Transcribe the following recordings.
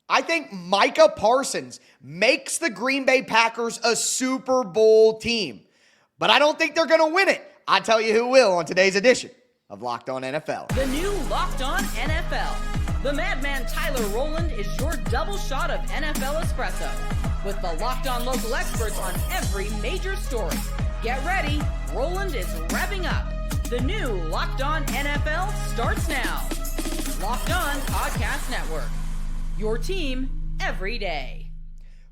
I think Micah Parsons makes the Green Bay Packers a Super Bowl team. But I don't think they're going to win it. I'll tell you who will on today's edition of Locked On NFL. The new Locked On NFL. The madman Tyler Rowland is your double shot of NFL espresso. With the Locked On local experts on every major story. Get ready, Rowland is revving up. The new Locked On NFL starts now. Locked On Podcast Network. Your team every day.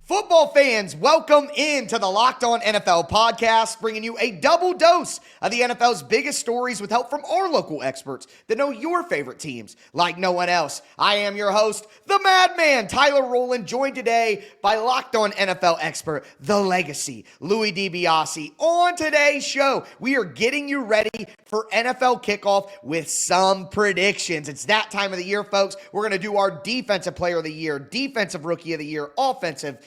Football fans, welcome into the Locked On NFL podcast, bringing you a double dose of the NFL's biggest stories with help from our local experts that know your favorite teams like no one else. I am your host, the madman, Tyler Rowland, joined today by Locked On NFL expert, The Legacy, Louis DiBiase. On today's show, we are getting you ready for NFL kickoff with some predictions. It's that time of the year, folks. We're going to do our Defensive Player of the Year, Defensive Rookie of the Year, Offensive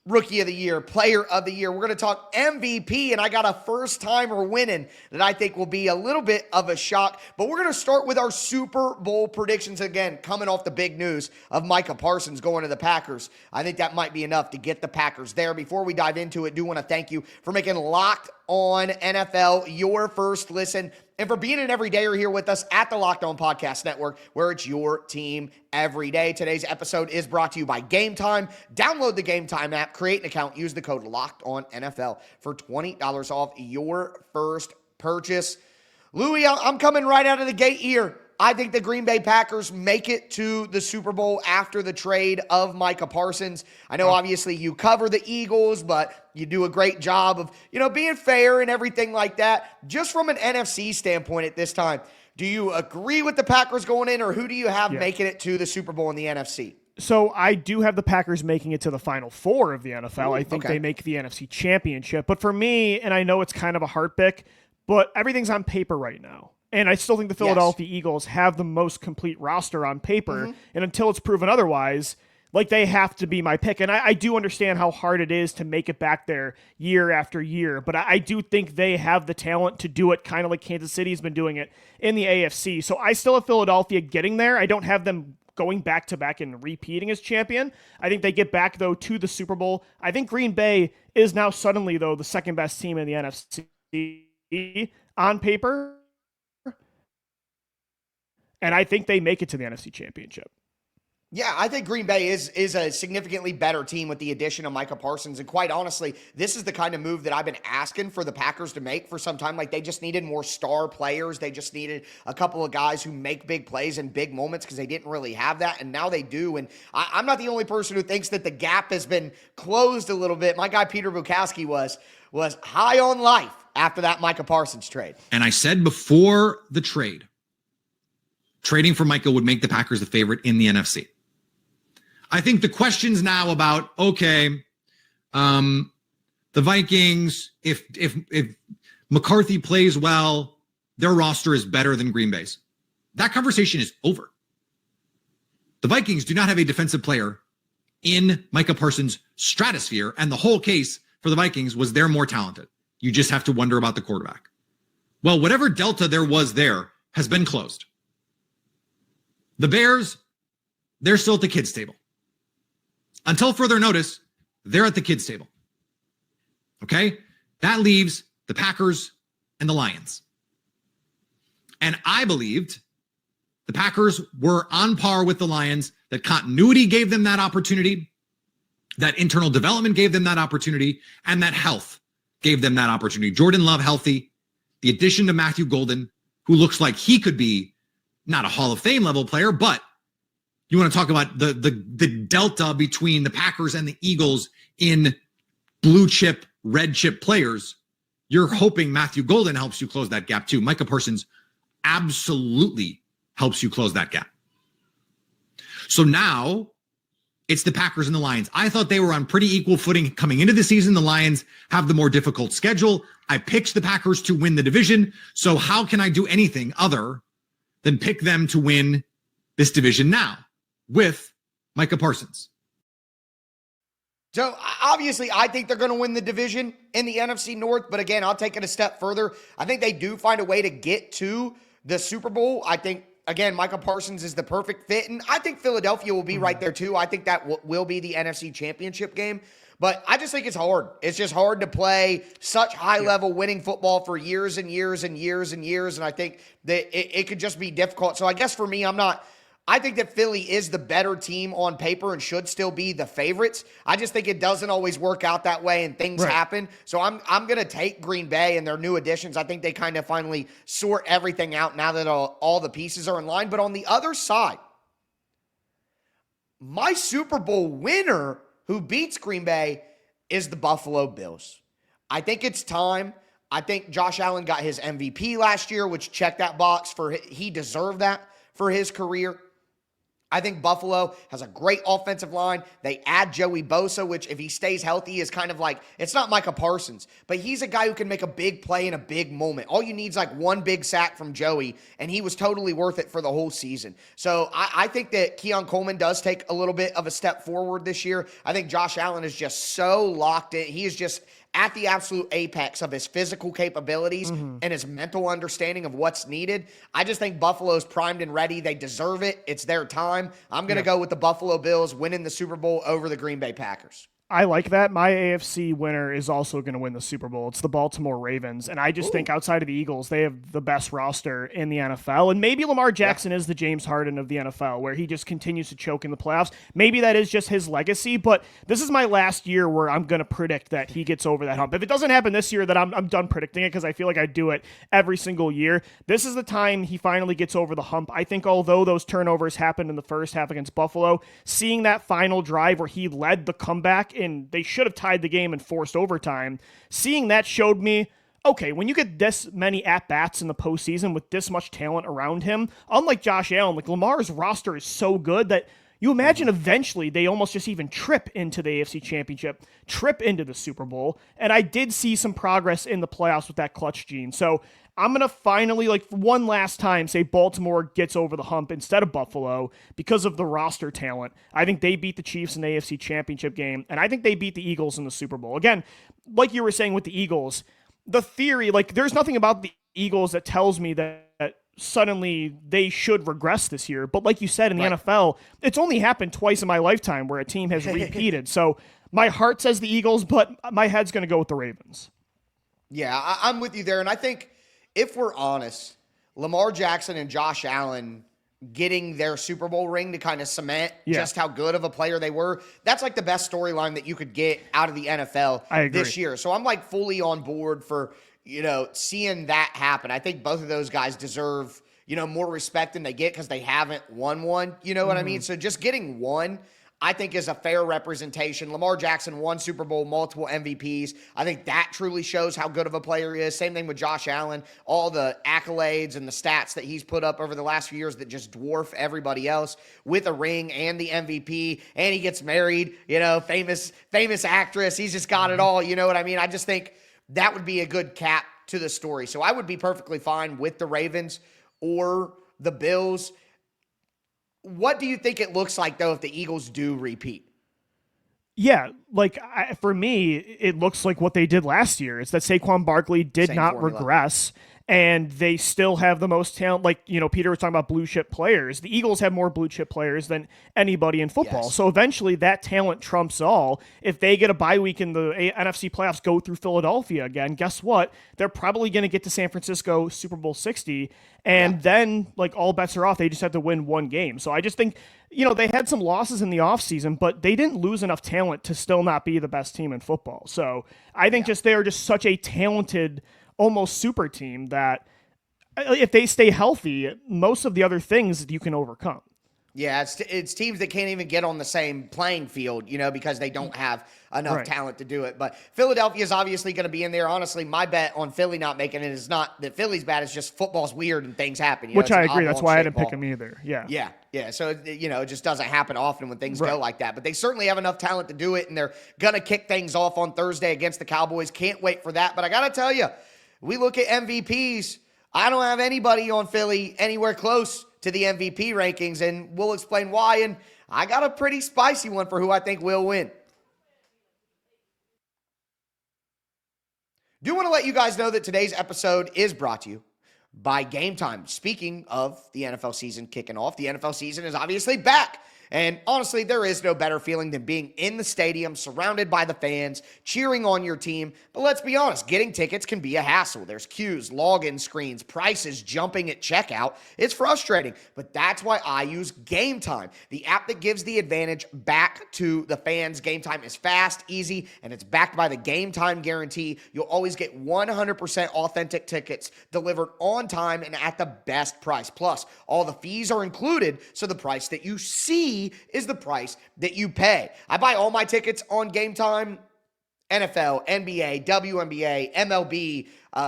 Rookie of the Year, Player of the Year. We're going to talk MVP, and I got a first-timer winning that I think will be a little bit of a shock. But we're going to start with our Super Bowl predictions again, coming off the big news of Micah Parsons going to the Packers. I think that might be enough to get the Packers there. Before we dive into it, I do want to thank you for making Locked On NFL your first listen, and for being an everydayer here with us at the Locked On Podcast Network, where it's your team every day. Today's episode is brought to you by Game Time. Download the Game Time app, create an account, use the code LOCKEDONNFL for $20 off your first purchase. Louis, I'm coming right out of the gate here. I think the Green Bay Packers make it to the Super Bowl after the trade of Micah Parsons. I know obviously you cover the Eagles, but you do a great job of, being fair and everything like that. Just from an NFC standpoint at this time, do you agree with the Packers going in, or who do you have making it to the Super Bowl in the NFC? So I do have the Packers making it to the Final Four of the NFL. I think they make the NFC Championship. But for me, and I know it's kind of a heart pick, but everything's on paper right now. And I still think the Philadelphia Eagles have the most complete roster on paper. And until it's proven otherwise, they have to be my pick. And I do understand how hard it is to make it back there year after year. But I do think they have the talent to do it, kind of like Kansas City's been doing it in the AFC. So I still have Philadelphia getting there. I don't have them going back-to-back and repeating as champion. I think they get back, though, to the Super Bowl. I think Green Bay is now suddenly, though, the second-best team in the NFC on paper. And I think they make it to the NFC Championship. Yeah, I think Green Bay is a significantly better team with the addition of Micah Parsons. And quite honestly, this is the kind of move that I've been asking for the Packers to make for some time. They just needed more star players. They just needed a couple of guys who make big plays in big moments because they didn't really have that. And now they do. And I'm not the only person who thinks that the gap has been closed a little bit. My guy Peter Bukowski was high on life after that Micah Parsons trade. And I said before the trade, trading for Micah would make the Packers the favorite in the NFC. I think the questions now about, the Vikings, if McCarthy plays well, their roster is better than Green Bay's. That conversation is over. The Vikings do not have a defensive player in Micah Parsons' stratosphere, and the whole case for the Vikings was they're more talented. You just have to wonder about the quarterback. Well, whatever delta there was there has been closed. The Bears, they're still at the kids' table. Until further notice, they're at the kids' table. Okay? That leaves the Packers and the Lions. And I believed the Packers were on par with the Lions, that continuity gave them that opportunity, that internal development gave them that opportunity, and that health gave them that opportunity. Jordan Love healthy, the addition to Matthew Golden, who looks like he could be not a Hall of Fame level player, but you want to talk about the delta between the Packers and the Eagles in blue chip, red chip players. You're hoping Matthew Golden helps you close that gap too. Micah Parsons absolutely helps you close that gap. So now it's the Packers and the Lions. I thought they were on pretty equal footing coming into the season. The Lions have the more difficult schedule. I picked the Packers to win the division. So how can I do anything other than pick them to win this division now with Micah Parsons? So obviously, I think they're going to win the division in the NFC North. But again, I'll take it a step further. I think they do find a way to get to the Super Bowl. I think again, Micah Parsons is the perfect fit, and I think Philadelphia will be right there too. I think that will be the NFC Championship game. But I just think it's hard. It's just hard to play such high-level winning football for years and years and years and years, and I think that it could just be difficult. So I guess for me, I think that Philly is the better team on paper and should still be the favorites. I just think it doesn't always work out that way and things happen. So I'm going to take Green Bay and their new additions. I think they kind of finally sort everything out now that all the pieces are in line. But on the other side, my Super Bowl winner who beats Green Bay is the Buffalo Bills. I think it's time. I think Josh Allen got his MVP last year, which checked that box he deserved that for his career. I think Buffalo has a great offensive line. They add Joey Bosa, which if he stays healthy is kind of like, it's not Micah Parsons, but he's a guy who can make a big play in a big moment. All you need is like one big sack from Joey, and he was totally worth it for the whole season. So I think that Keon Coleman does take a little bit of a step forward this year. I think Josh Allen is just so locked in. He is just at the absolute apex of his physical capabilities and his mental understanding of what's needed. I just think Buffalo's primed and ready. They deserve it. It's their time. I'm going to go with the Buffalo Bills winning the Super Bowl over the Green Bay Packers. I like that. My AFC winner is also going to win the Super Bowl. It's the Baltimore Ravens. And I just think outside of the Eagles, they have the best roster in the NFL. And maybe Lamar Jackson is the James Harden of the NFL, where he just continues to choke in the playoffs. Maybe that is just his legacy, but this is my last year where I'm going to predict that he gets over that hump. If it doesn't happen this year, then I'm done predicting it because I feel like I do it every single year. This is the time he finally gets over the hump. I think although those turnovers happened in the first half against Buffalo, seeing that final drive where he led the comeback and they should have tied the game and forced overtime. Seeing that showed me, okay, when you get this many at-bats in the postseason with this much talent around him, unlike Josh Allen, like Lamar's roster is so good that you imagine eventually they almost just even trip into the AFC Championship, trip into the Super Bowl. And I did see some progress in the playoffs with that clutch gene. So I'm going to finally, like one last time, say Baltimore gets over the hump instead of Buffalo because of the roster talent. I think they beat the Chiefs in the AFC Championship game, and I think they beat the Eagles in the Super Bowl. Again, like you were saying with the Eagles, the theory, like there's nothing about the Eagles that tells me that suddenly they should regress this year. But like you said, in the NFL, it's only happened twice in my lifetime where a team has repeated. So my heart says the Eagles, but my head's going to go with the Ravens. Yeah, I'm with you there, and I think if we're honest, Lamar Jackson and Josh Allen getting their Super Bowl ring to kind of cement just how good of a player they were, that's like the best storyline that you could get out of the NFL this year. So I'm like fully on board for, seeing that happen. I think both of those guys deserve, more respect than they get because they haven't won one. You know what I mean? So just getting one, I think, is a fair representation. Lamar Jackson won Super Bowl, multiple MVPs. I think that truly shows how good of a player he is. Same thing with Josh Allen. All the accolades and the stats that he's put up over the last few years that just dwarf everybody else with a ring and the MVP. And he gets married, famous actress. He's just got it all. You know what I mean? I just think that would be a good cap to the story. So I would be perfectly fine with the Ravens or the Bills. What do you think it looks like, though, if the Eagles do repeat? Yeah, for me, it looks like what they did last year. It's that Saquon Barkley did not regress, and they still have the most talent. Peter was talking about blue chip players. The Eagles have more blue chip players than anybody in football. Yes. So eventually that talent trumps all. If they get a bye week in the NFC playoffs, go through Philadelphia again, guess what? They're probably going to get to San Francisco Super Bowl 60. And then, all bets are off. They just have to win one game. So I just think, they had some losses in the offseason, but they didn't lose enough talent to still not be the best team in football. So I think they are just such a talented, almost super team that if they stay healthy, most of the other things you can overcome. Yeah, it's teams that can't even get on the same playing field, because they don't have enough talent to do it. But Philadelphia is obviously going to be in there. Honestly, my bet on Philly not making it is not that Philly's bad. It's just football's weird and things happen. Which I agree. That's why I didn't pick them either. Yeah. Yeah. So, it just doesn't happen often when things go like that. But they certainly have enough talent to do it, and they're going to kick things off on Thursday against the Cowboys. Can't wait for that. But I got to tell you, we look at MVPs. I don't have anybody on Philly anywhere close to the MVP rankings, and we'll explain why. And I got a pretty spicy one for who I think will win. Do want to let you guys know that today's episode is brought to you by Game Time. Speaking of the NFL season kicking off, the NFL season is obviously back. And honestly, there is no better feeling than being in the stadium, surrounded by the fans, cheering on your team. But let's be honest, getting tickets can be a hassle. There's queues, login screens, prices jumping at checkout. It's frustrating, but that's why I use Game Time, the app that gives the advantage back to the fans. Game Time is fast, easy, and it's backed by the Game Time guarantee. You'll always get 100% authentic tickets delivered on time and at the best price. Plus, all the fees are included, so the price that you see is the price that you pay. I buy all my tickets on Game Time. NFL, NBA, WNBA, MLB,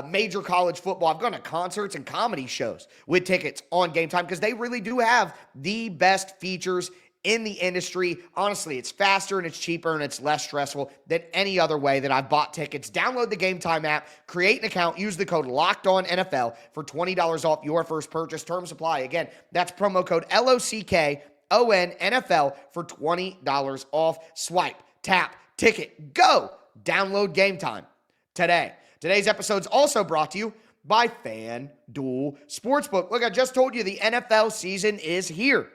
major college football. I've gone to concerts and comedy shows with tickets on Game Time because they really do have the best features in the industry. Honestly, it's faster and it's cheaper and it's less stressful than any other way that I've bought tickets. Download the Game Time app, create an account, use the code LOCKEDONNFL for $20 off your first purchase. Terms apply. Again, that's promo code LOCKONNFL for $20 off. Swipe, tap, ticket, go. Download Game Time today. Today's episode is also brought to you by FanDuel Sportsbook. Look, I just told you the NFL season is here.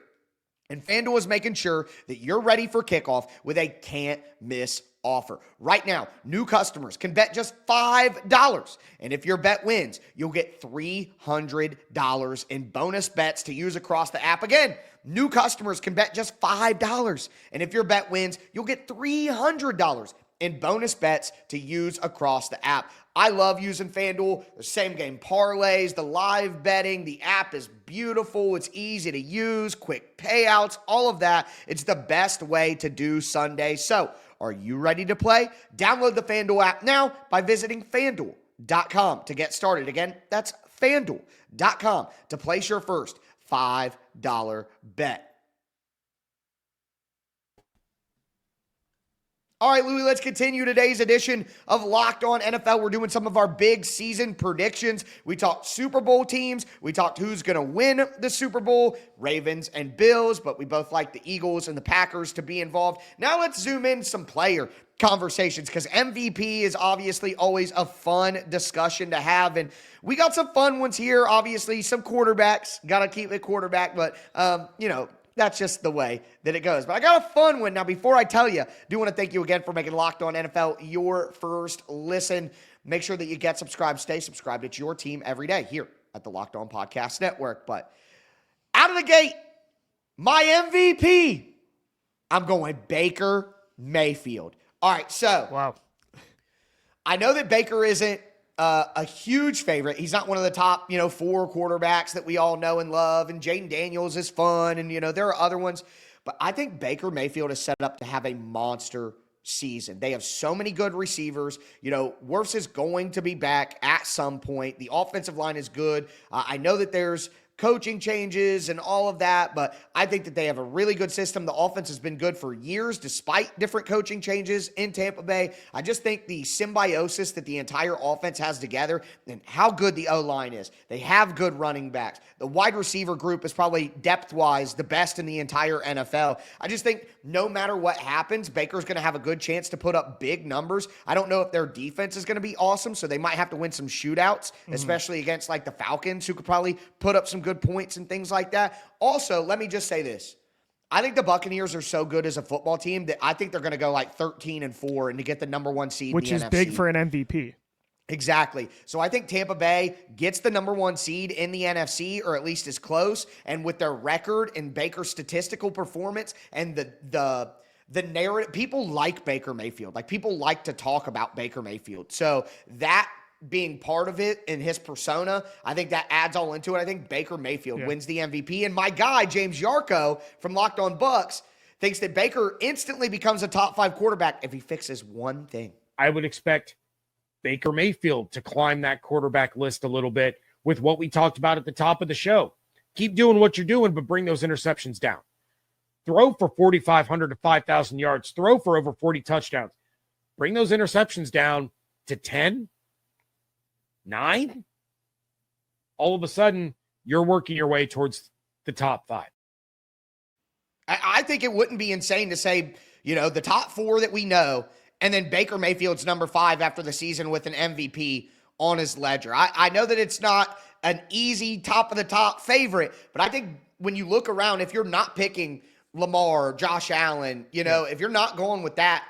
And FanDuel is making sure that you're ready for kickoff with a can't-miss offer. Right now, new customers can bet just $5. And if your bet wins, you'll get $300 in bonus bets to use across the app. Again, new customers can bet just $5. And if your bet wins, you'll get $300 in bonus bets to use across the app. I love using FanDuel. The same game parlays, the live betting. The app is beautiful. It's easy to use, quick payouts, all of that. It's the best way to do Sunday. So, are you ready to play? Download the FanDuel app now by visiting FanDuel.com to get started. Again, that's FanDuel.com to place your first $5 bet. All right, Louie, let's continue today's edition of Locked On NFL. We're doing some of our big season predictions. We talked Super Bowl teams. We talked who's going to win the Super Bowl, Ravens and Bills, but we both like the Eagles and the Packers to be involved. Now let's zoom in some player conversations because MVP is obviously always a fun discussion to have, and we got some fun ones here. Obviously, some quarterbacks. Got to keep it quarterback, but, that's just the way that it goes. But I got a fun one. Now, before I tell you, I do want to thank you again for making Locked On NFL your first listen. Make sure that you get subscribed, stay subscribed. It's your team every day here at the Locked On Podcast Network. But out of the gate, my MVP, I'm going Baker Mayfield. All right, so wow. I know that Baker isn't a huge favorite. He's not one of the top, 4 quarterbacks that we all know and love. And Jaden Daniels is fun. And, there are other ones. But I think Baker Mayfield is set up to have a monster season. They have so many good receivers. Wirfs is going to be back at some point. The offensive line is good. I know that there's coaching changes and all of that, but I think that they have a really good system. The offense has been good for years despite different coaching changes in Tampa Bay. I just think the symbiosis that the entire offense has together and how good the O-line is. They have good running backs. The wide receiver group is probably depth-wise the best in the entire NFL. I just think no matter what happens, Baker's going to have a good chance to put up big numbers. I don't know if their defense is going to be awesome, so they might have to win some shootouts, especially against like the Falcons, who could probably put up some good points and things like that. Also, let me just say this. I think the Buccaneers are so good as a football team that I think they're going to go like 13-4 and to get the number 1 seed which in is the NFC. Big for an MVP. Exactly. So I think Tampa Bay gets the number 1 seed in the NFC, or at least is close. And with their record and Baker's statistical performance and the narrative, people like Baker Mayfield. Like, people like to talk about Baker Mayfield. So that being part of it in his persona, I think that adds all into it. I think Baker Mayfield wins the MVP. And my guy, James Yarko from Locked On Bucks, thinks that Baker instantly becomes a top 5 quarterback if he fixes one thing. I would expect Baker Mayfield to climb that quarterback list a little bit with what we talked about at the top of the show. Keep doing what you're doing, but bring those interceptions down. Throw for 4,500 to 5,000 yards. Throw for over 40 touchdowns. Bring those interceptions down to 10, 9. All of a sudden, you're working your way towards the top 5. I think it wouldn't be insane to say, the top 4 that we know, and then Baker Mayfield's number 5 after the season with an MVP on his ledger. I know that it's not an easy top of the top favorite, but I think when you look around, if you're not picking Lamar, Josh Allen, if you're not going with that,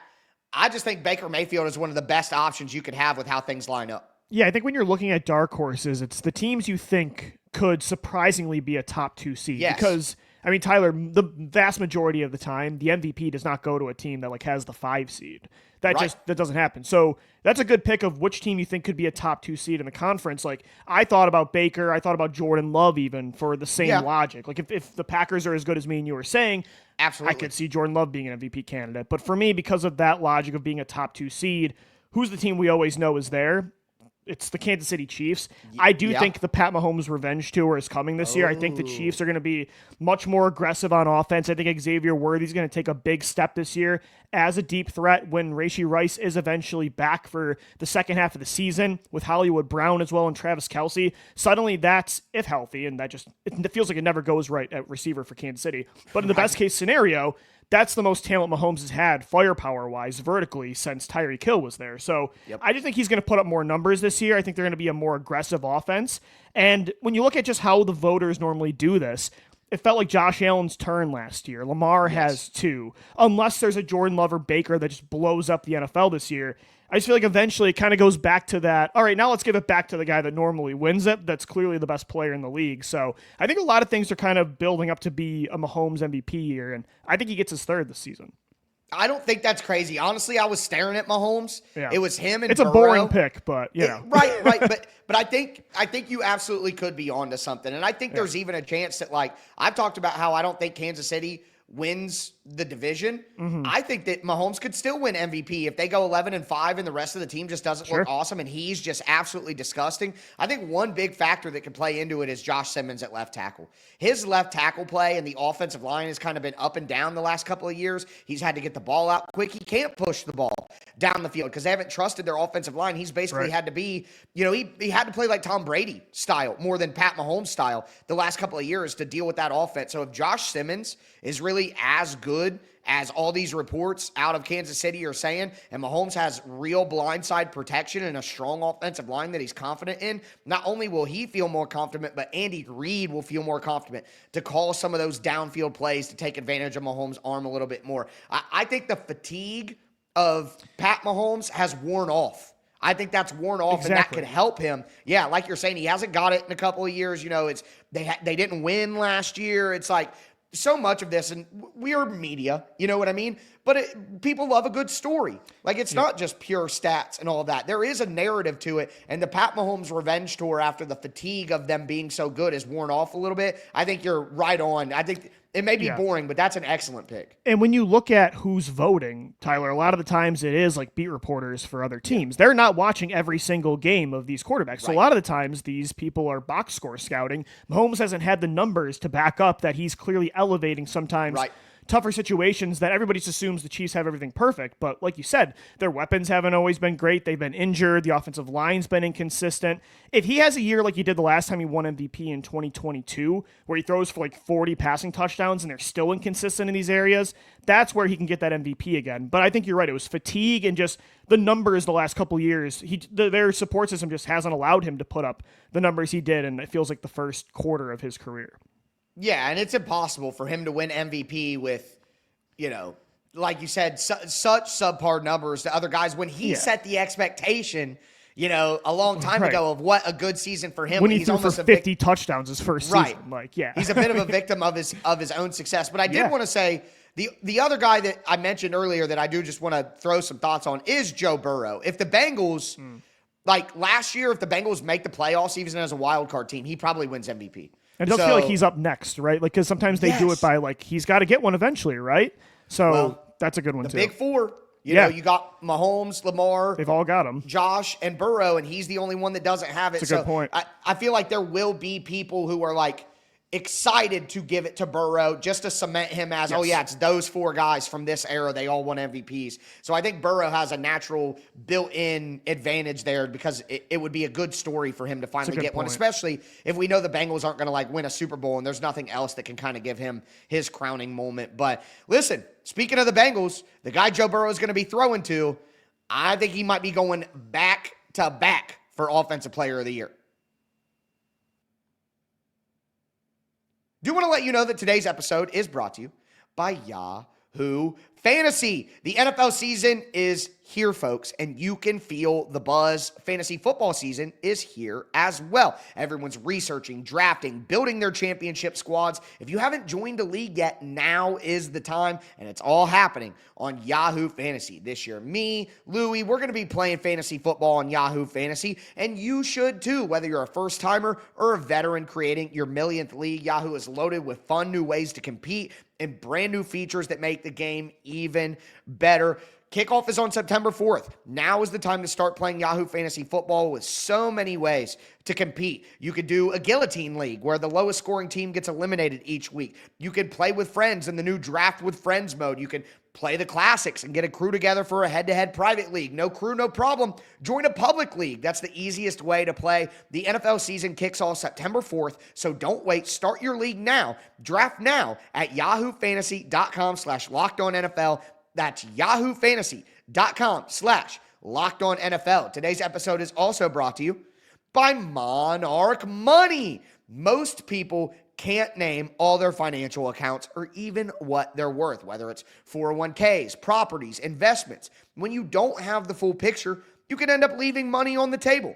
I just think Baker Mayfield is one of the best options you could have with how things line up. Yeah, I think when you're looking at dark horses, it's the teams you think could surprisingly be a top 2 seed. Yes. Because, Tyler, the vast majority of the time, the MVP does not go to a team that has the 5 seed. That doesn't happen. So that's a good pick of which team you think could be a top 2 seed in the conference. I thought about Baker, I thought about Jordan Love even for the same logic. If the Packers are as good as me and you were saying, absolutely, I could see Jordan Love being an MVP candidate. But for me, because of that logic of being a top 2 seed, who's the team we always know is there? It's the Kansas City Chiefs. I do think the Pat Mahomes revenge tour is coming this year. I think the Chiefs are going to be much more aggressive on offense. I think Xavier Worthy's going to take a big step this year as a deep threat when Rashee Rice is eventually back for the second half of the season with Hollywood Brown as well and Travis Kelce. Suddenly that's, if healthy, and it feels like it never goes right at receiver for Kansas City. But in the best case scenario, that's the most talent Mahomes has had firepower-wise vertically since Tyreek Hill was there. So I just think he's going to put up more numbers this year. I think they're going to be a more aggressive offense. And when you look at just how the voters normally do this, it felt like Josh Allen's turn last year. Lamar has 2. Unless there's a Jordan Love or Baker that just blows up the NFL this year, I just feel like eventually it kind of goes back to that, all right, now let's give it back to the guy that normally wins it. That's clearly the best player in the league. So I think a lot of things are kind of building up to be a Mahomes MVP year, and I think he gets his 3rd this season. I don't think that's crazy. Honestly, I was staring at Mahomes. Yeah. It was him and It's Burrow. A boring pick, but Right. But I think you absolutely could be onto something. And I think there's even a chance that I've talked about how I don't think Kansas City wins the division. I think that Mahomes could still win MVP if they go 11-5 and the rest of the team just doesn't look awesome and he's just absolutely disgusting. I think one big factor that can play into it is Josh Simmons at left tackle. His left tackle play and the offensive line has kind of been up and down the last couple of years. He's had to get the ball out quick. He can't push the ball down the field because they haven't trusted their offensive line. He's basically had to be, he had to play like Tom Brady style more than Pat Mahomes style the last couple of years to deal with that offense. So if Josh Simmons is really as good as all these reports out of Kansas City are saying, and Mahomes has real blindside protection and a strong offensive line that he's confident in, not only will he feel more confident, but Andy Reid will feel more confident to call some of those downfield plays to take advantage of Mahomes' arm a little bit more. I think the fatigue of Pat Mahomes has worn off. I think that's worn off, and that could help him. Yeah, like you're saying, he hasn't got it in a couple of years. It's they didn't win last year. It's like so much of this, and we are media, you know what I mean? But people love a good story. It's not just pure stats and all of that. There is a narrative to it, and the Pat Mahomes revenge tour after the fatigue of them being so good has worn off a little bit. I think you're right on. I think it may be boring, but that's an excellent pick. And when you look at who's voting, Tyler, a lot of the times it is beat reporters for other teams. They're not watching every single game of these quarterbacks. So a lot of the times these people are box score scouting. Mahomes hasn't had the numbers to back up that he's clearly elevating sometimes tougher situations that everybody just assumes the Chiefs have everything perfect. But like you said, their weapons haven't always been great. They've been injured. The offensive line's been inconsistent. If he has a year like he did the last time he won MVP in 2022, where he throws for 40 passing touchdowns and they're still inconsistent in these areas, that's where he can get that MVP again. But I think you're right. It was fatigue and just the numbers the last couple of years. Their support system just hasn't allowed him to put up the numbers he did, and it feels like the first quarter of his career. Yeah, and it's impossible for him to win MVP with, like you said, such subpar numbers to other guys when he set the expectation, a long time ago of what a good season for him. When he threw for 50 touchdowns his first season. He's a bit of a victim of his own success. But I did want to say the other guy that I mentioned earlier that I do just want to throw some thoughts on is Joe Burrow. If the Bengals, last year, if the Bengals make the playoffs, even as a wild card team, he probably wins MVP. It does feel like he's up next, right? Because sometimes they do it by he's got to get one eventually, right? So that's a good one too. The big four. You know, you got Mahomes, Lamar. They've all got him. Josh and Burrow, and he's the only one that doesn't have it. That's a good point. I feel like there will be people who are excited to give it to Burrow just to cement him as, it's those four guys from this era. They all won MVPs. So I think Burrow has a natural built-in advantage there because it would be a good story for him to finally get one, especially if we know the Bengals aren't going to win a Super Bowl and there's nothing else that can kind of give him his crowning moment. But listen, speaking of the Bengals, the guy Joe Burrow is going to be throwing to, I think he might be going back to back for Offensive Player of the Year. Do want to let you know that today's episode is brought to you by Yahoo Fantasy. The NFL season is here, folks, and you can feel the buzz. Fantasy football season is here as well. Everyone's researching, drafting, building their championship squads. If you haven't joined a league yet, now is the time, and it's all happening on Yahoo Fantasy. This year, me, Louie, we're going to be playing fantasy football on Yahoo Fantasy, and you should too, whether you're a first-timer or a veteran creating your millionth league. Yahoo is loaded with fun new ways to compete and brand new features that make the game even better. Kickoff is on September 4th. Now is the time to start playing Yahoo Fantasy Football with so many ways to compete. You could do a guillotine league where the lowest scoring team gets eliminated each week. You could play with friends in the new Draft with Friends mode. You can play the classics and get a crew together for a head-to-head private league. No crew, no problem. Join a public league. That's the easiest way to play. The NFL season kicks off September 4th, so don't wait. Start your league now. Draft now at yahoofantasy.com/LockedOnNFL. That's yahoofantasy.com/LockedOnNFL. Today's episode is also brought to you by Monarch Money. Most people can't name all their financial accounts or even what they're worth, whether it's 401ks, properties, investments. When you don't have the full picture, you can end up leaving money on the table.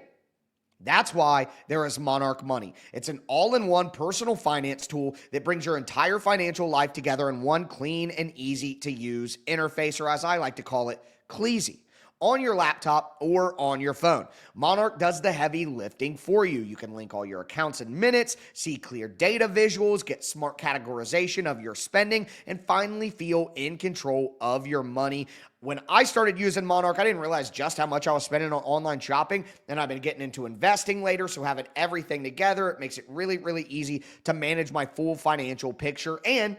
That's why there is Monarch Money. It's an all-in-one personal finance tool that brings your entire financial life together in one clean and easy-to-use interface, or as I like to call it, Cleasy, on your laptop or on your phone. Monarch does the heavy lifting for you. You can link all your accounts in minutes, see clear data visuals, get smart categorization of your spending, and finally feel in control of your money. When I started using Monarch, I didn't realize just how much I was spending on online shopping, and I've been getting into investing later, so having everything together, it makes it really, really easy to manage my full financial picture, and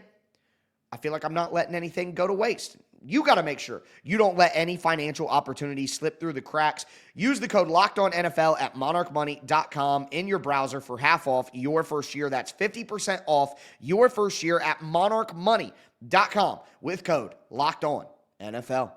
I feel like I'm not letting anything go to waste. You got to make sure you don't let any financial opportunities slip through the cracks. Use the code LOCKEDONNFL at monarchmoney.com in your browser for half off your first year. That's 50% off your first year at monarchmoney.com with code LOCKEDONNFL.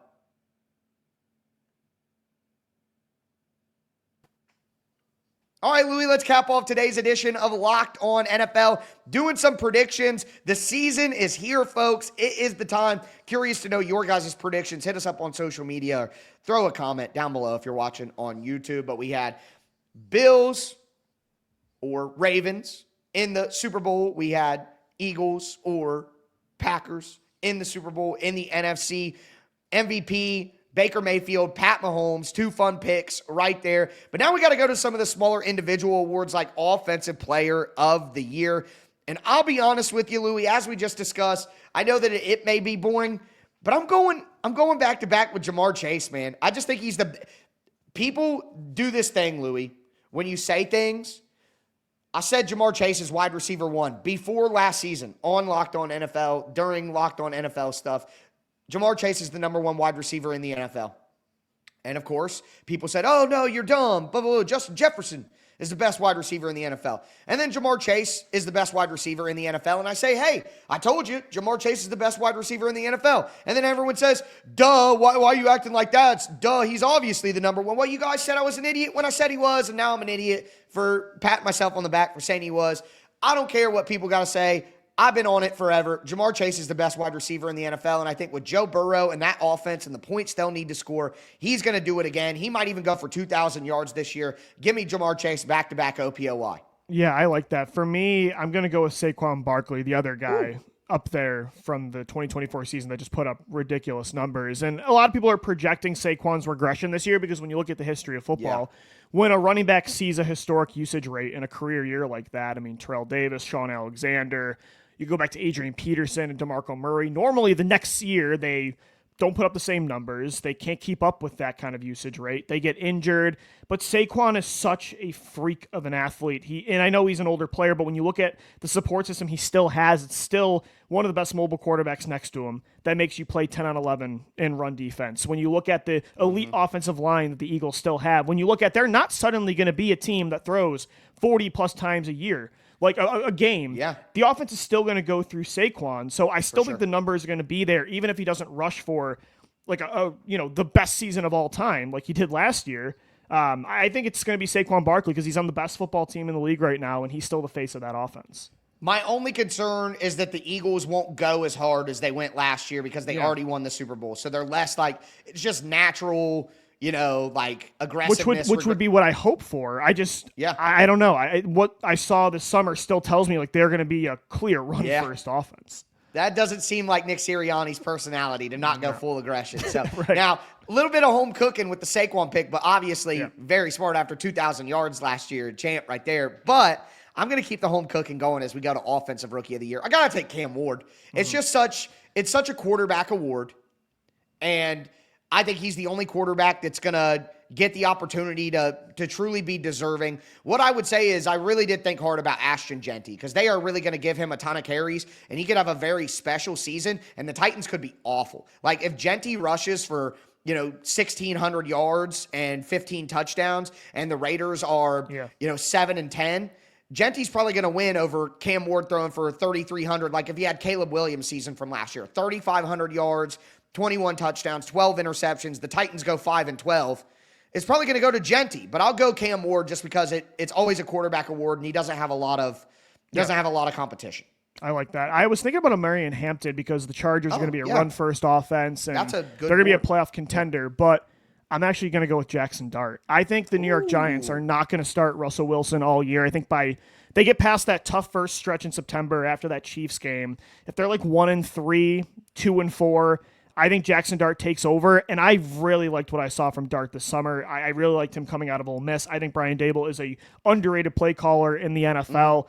All right, Louie, let's cap off today's edition of Locked On NFL, doing some predictions. The season is here, folks. It is the time. Curious to know your guys' predictions. Hit us up on social media or throw a comment down below if you're watching on YouTube. But we had Bills or Ravens in the Super Bowl. We had Eagles or Packers in the Super Bowl. In the NFC, MVP, Baker Mayfield, Pat Mahomes, two fun picks right there. But now we got to go to some of the smaller individual awards like Offensive Player of the Year. And I'll be honest with you, Louie, as we just discussed, I know that it may be boring, but I'm going back to back with Ja'Marr Chase, man. I just think he's people do this thing, Louie, when you say things. I said Ja'Marr Chase is wide receiver 1 before last season on Locked On NFL, during Locked On NFL stuff. Ja'Marr Chase is the number 1 wide receiver in the NFL. And of course, people said, oh no, you're dumb. Blah, blah, blah. Justin Jefferson is the best wide receiver in the NFL. And then Ja'Marr Chase is the best wide receiver in the NFL. And I say, hey, I told you, Ja'Marr Chase is the best wide receiver in the NFL. And then everyone says, duh, why are you acting like that? It's duh, he's obviously the number 1. Well, you guys said I was an idiot when I said he was, and now I'm an idiot for patting myself on the back for saying he was. I don't care what people got to say. I've been on it forever. Ja'Marr Chase is the best wide receiver in the NFL, and I think with Joe Burrow and that offense and the points they'll need to score, he's going to do it again. He might even go for 2,000 yards this year. Give me Ja'Marr Chase back-to-back OPOY. Yeah, I like that. For me, I'm going to go with Saquon Barkley, the other guy up there from the 2024 season that just put up ridiculous numbers. And a lot of people are projecting Saquon's regression this year because when you look at the history of football, when a running back sees a historic usage rate in a career year like that, I mean, Terrell Davis, Sean Alexander, you go back to Adrian Peterson and DeMarco Murray. Normally, the next year, they don't put up the same numbers. They can't keep up with that kind of usage rate. They get injured. But Saquon is such a freak of an athlete. And I know he's an older player, but when you look at the support system he still has, it's still one of the best mobile quarterbacks next to him that makes you play 10 on 11 in run defense. When you look at the elite offensive line that the Eagles still have, when you look at they're not suddenly going to be a team that throws 40-plus times a year. Like a game, the offense is still going to go through Saquon. So I still think the numbers are going to be there, even if he doesn't rush for like the best season of all time, like he did last year. I think it's going to be Saquon Barkley because he's on the best football team in the league right now, and he's still the face of that offense. My only concern is that the Eagles won't go as hard as they went last year because they already won the Super Bowl. So they're less like, it's just natural, like aggressiveness. Which would be what I hope for. I don't know. What I saw this summer still tells me like they're going to be a clear run first offense. That doesn't seem like Nick Sirianni's personality to not go full aggression. So Now, a little bit of home cooking with the Saquon pick, but obviously very smart after 2,000 yards last year. Champ right there. But I'm going to keep the home cooking going as we go to Offensive Rookie of the Year. I got to take Cam Ward. It's just such a quarterback award. And I think he's the only quarterback that's going to get the opportunity to truly be deserving. What I would say is I really did think hard about Ashton Genty because they are really going to give him a ton of carries, and he could have a very special season, and the Titans could be awful. Like if Genty rushes for 1,600 yards and 15 touchdowns, and the Raiders are 7-10, Genty's probably going to win over Cam Ward throwing for 3,300. Like if he had Caleb Williams' season from last year, 3,500 yards, 21 touchdowns, 12 interceptions. The Titans go 5-12. It's probably going to go to Genty, but I'll go Cam Ward just because it's always a quarterback award, and he doesn't have a lot of competition. I like that. I was thinking about a Marion Hampton because the Chargers are going to be a run-first offense, and they're going to be a playoff contender, but I'm actually going to go with Jackson Dart. I think the New York Giants are not going to start Russell Wilson all year. I think they get past that tough first stretch in September after that Chiefs game. If they're like 1-3, 2-4, I think Jackson Dart takes over, and I really liked what I saw from Dart this summer. I really liked him coming out of Ole Miss. I think Brian Daboll is a underrated play caller in the NFL.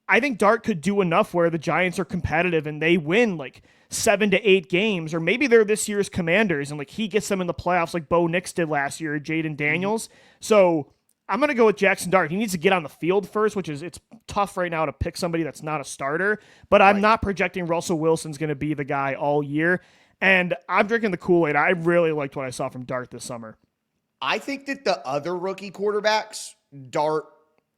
I think Dart could do enough where the Giants are competitive and they win like 7 to 8 games, or maybe they're this year's Commanders and like he gets them in the playoffs like Bo Nix did last year, Jaden Daniels. So I'm going to go with Jackson Dart. He needs to get on the field first, it's tough right now to pick somebody that's not a starter, but I'm not projecting Russell Wilson's going to be the guy all year. And I'm drinking the Kool-Aid. I really liked what I saw from Dart this summer. I think that the other rookie quarterbacks, Dart,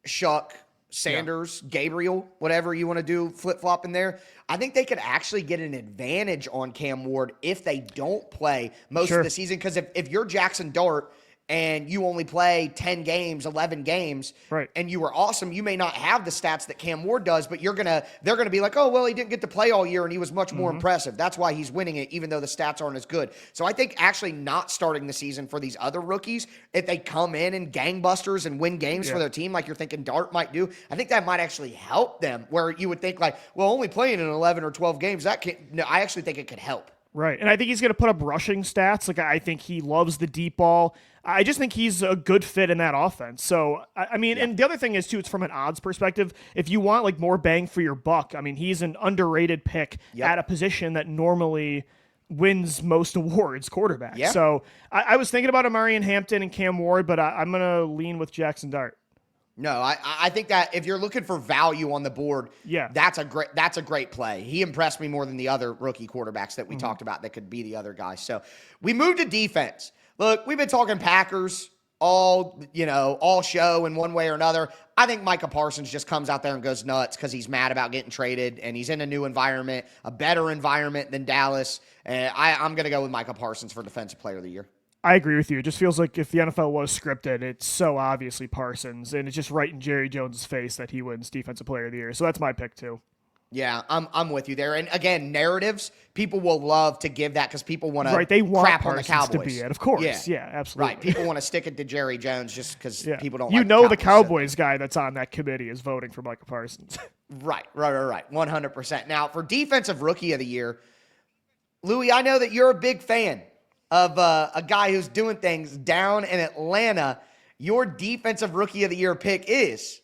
Shuck, Sanders, Gabriel, whatever you want to do, flip-flop in there, I think they could actually get an advantage on Cam Ward if they don't play most of the season. Because if you're Jackson Dart and you only play 10 games, 11 games, and you were awesome, you may not have the stats that Cam Ward does, but they're going to be like, oh, well, he didn't get to play all year and he was much more impressive. That's why he's winning it, even though the stats aren't as good. So I think actually not starting the season for these other rookies, if they come in and gangbusters and win games for their team like you're thinking Dart might do, I think that might actually help them, where you would think like, well, only playing in 11 or 12 games, I actually think it could help. Right, and I think he's going to put up rushing stats. Like I think he loves the deep ball. I just think he's a good fit in that offense. So, I mean, and the other thing is, too, it's from an odds perspective. If you want, like, more bang for your buck, I mean, he's an underrated pick at a position that normally wins most awards, quarterback. Yeah. So, I was thinking about Marion Hampton and Cam Ward, but I'm going to lean with Jackson Dart. No, I think that if you're looking for value on the board, that's a great play. He impressed me more than the other rookie quarterbacks that we talked about that could be the other guys. So, we move to defense. Look, we've been talking Packers all show in one way or another. I think Micah Parsons just comes out there and goes nuts because he's mad about getting traded, and he's in a new environment, a better environment than Dallas. I'm going to go with Micah Parsons for Defensive Player of the Year. I agree with you. It just feels like if the NFL was scripted, it's so obviously Parsons, and it's just right in Jerry Jones' face that he wins Defensive Player of the Year. So that's my pick, too. Yeah, I'm with you there. And again, narratives, people will love to give that because people want to they want crap Parsons on the Cowboys. To be it, of course. Yeah, absolutely. Right, people want to stick it to Jerry Jones just because people don't the Cowboys guy that's on that committee is voting for Micah Parsons. Right. 100%. Now, for Defensive Rookie of the Year, Louis, I know that you're a big fan of a guy who's doing things down in Atlanta. Your Defensive Rookie of the Year pick is?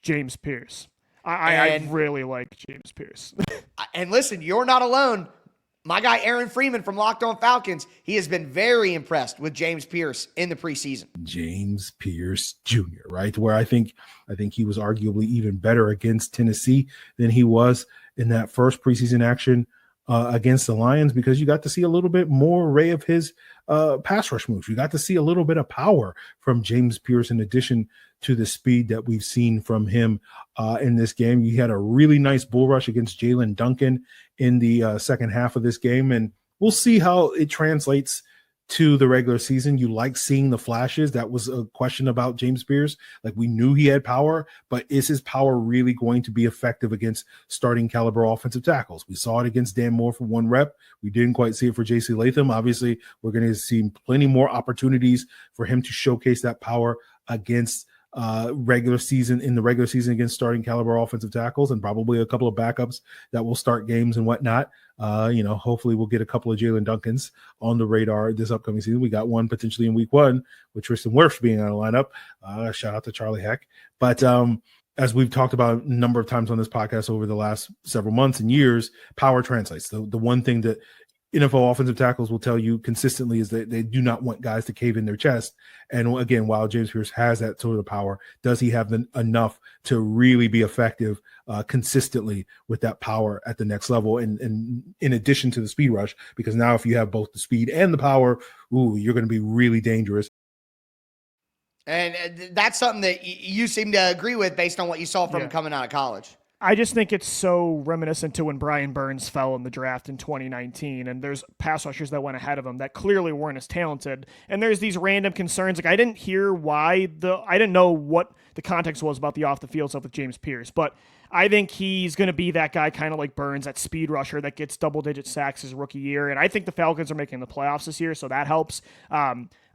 James Pierce. I really like James Pierce. And listen, you're not alone. My guy Aaron Freeman from Locked On Falcons, he has been very impressed with James Pierce in the preseason. James Pierce Jr., right? Where I think he was arguably even better against Tennessee than he was in that first preseason action against the Lions, because you got to see a little bit more array of his pass rush moves. You got to see a little bit of power from James Pierce in addition to the speed that we've seen from him in this game. You had a really nice bull rush against Jalen Duncan in the second half of this game, and we'll see how it translates to the regular season. You like seeing the flashes. That was a question about James Pierce. Like, we knew he had power, but is his power really going to be effective against starting caliber offensive tackles? We saw it against Dan Moore for 1 rep. We didn't quite see it for JC Latham. Obviously, we're going to see plenty more opportunities for him to showcase that power against regular season against starting caliber offensive tackles, and probably a couple of backups that will start games and whatnot. Hopefully we'll get a couple of Jalen Duncans on the radar this upcoming season. We got one potentially in week 1 with Tristan Wirfs being on the lineup. Shout out to Charlie Heck. But as we've talked about a number of times on this podcast over the last several months and years, power translates. The one thing that NFL offensive tackles will tell you consistently is that they do not want guys to cave in their chest. And again, while James Pierce has that sort of power, does he have enough to really be effective consistently with that power at the next level? And in addition to the speed rush, because now if you have both the speed and the power, you're going to be really dangerous. And that's something that you seem to agree with based on what you saw from him coming out of college. I just think it's so reminiscent to when Brian Burns fell in the draft in 2019, and there's pass rushers that went ahead of him that clearly weren't as talented. And there's these random concerns. Like, I didn't hear I didn't know what the context was about the off the field stuff with James Pierce, but I think he's going to be that guy kind of like Burns, that speed rusher that gets double-digit sacks his rookie year. And I think the Falcons are making the playoffs this year, so that helps.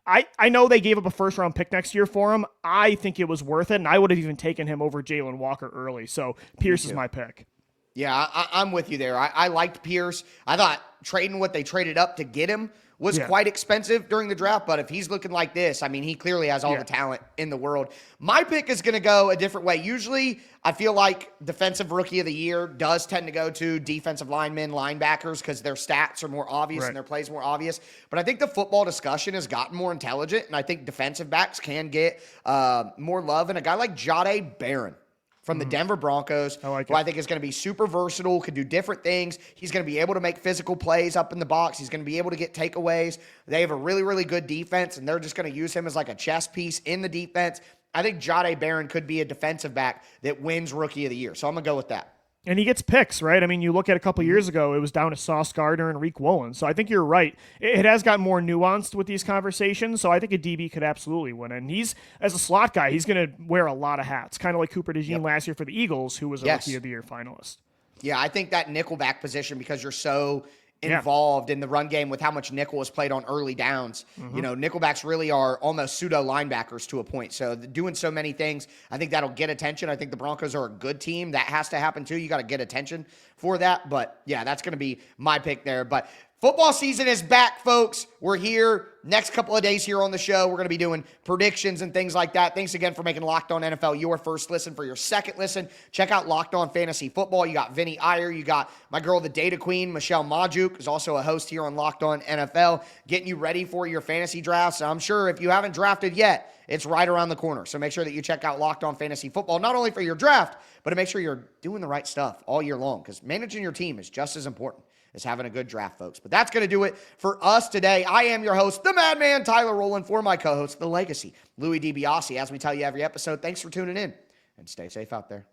I know they gave up a first-round pick next year for him. I think it was worth it, and I would have even taken him over Jalen Walker early. So Pierce is my pick. Yeah, I'm with you there. I liked Pierce. I thought trading what they traded up to get him was quite expensive during the draft, but if he's looking like this, I mean, he clearly has all the talent in the world. My pick is going to go a different way. Usually, I feel like defensive rookie of the year does tend to go to defensive linemen, linebackers, because their stats are more obvious and their plays more obvious. But I think the football discussion has gotten more intelligent, and I think defensive backs can get more love. And a guy like Jahdae Barron from the Denver Broncos, who I think is going to be super versatile, could do different things. He's going to be able to make physical plays up in the box. He's going to be able to get takeaways. They have a really, really good defense, and they're just going to use him as like a chess piece in the defense. I think Jahdae Barron could be a defensive back that wins Rookie of the Year. So I'm going to go with that. And he gets picks, right? I mean, you look at a couple years ago, it was down to Sauce Gardner and Reek Woolen. So I think you're right. It has gotten more nuanced with these conversations. So I think a DB could absolutely win. And he's, as a slot guy, he's going to wear a lot of hats, kind of like Cooper DeJean last year for the Eagles, who was a Rookie of the Year finalist. Yeah, I think that nickelback position, because you're so involved in the run game with how much nickel is played on early downs. You know, nickelbacks really are almost pseudo linebackers to a point. So doing so many things, I think that'll get attention. I think the Broncos are a good team. That has to happen too. You got to get attention for that. But yeah, that's going to be my pick there. But football season is back, folks. We're here next couple of days here on the show. We're going to be doing predictions and things like that. Thanks again for making Locked On NFL your first listen. For your second listen, check out Locked On Fantasy Football. You got Vinny Iyer. You got my girl, the Data Queen, Michelle Majuk, who's also a host here on Locked On NFL, getting you ready for your fantasy drafts. I'm sure if you haven't drafted yet, it's right around the corner. So make sure that you check out Locked On Fantasy Football, not only for your draft, but to make sure you're doing the right stuff all year long, because managing your team is just as important as having a good draft, folks. But that's going to do it for us today. I am your host, the Madman Tyler Rowland, for my co-host, The Legacy, Louis DiBiase. As we tell you every episode, thanks for tuning in, and stay safe out there.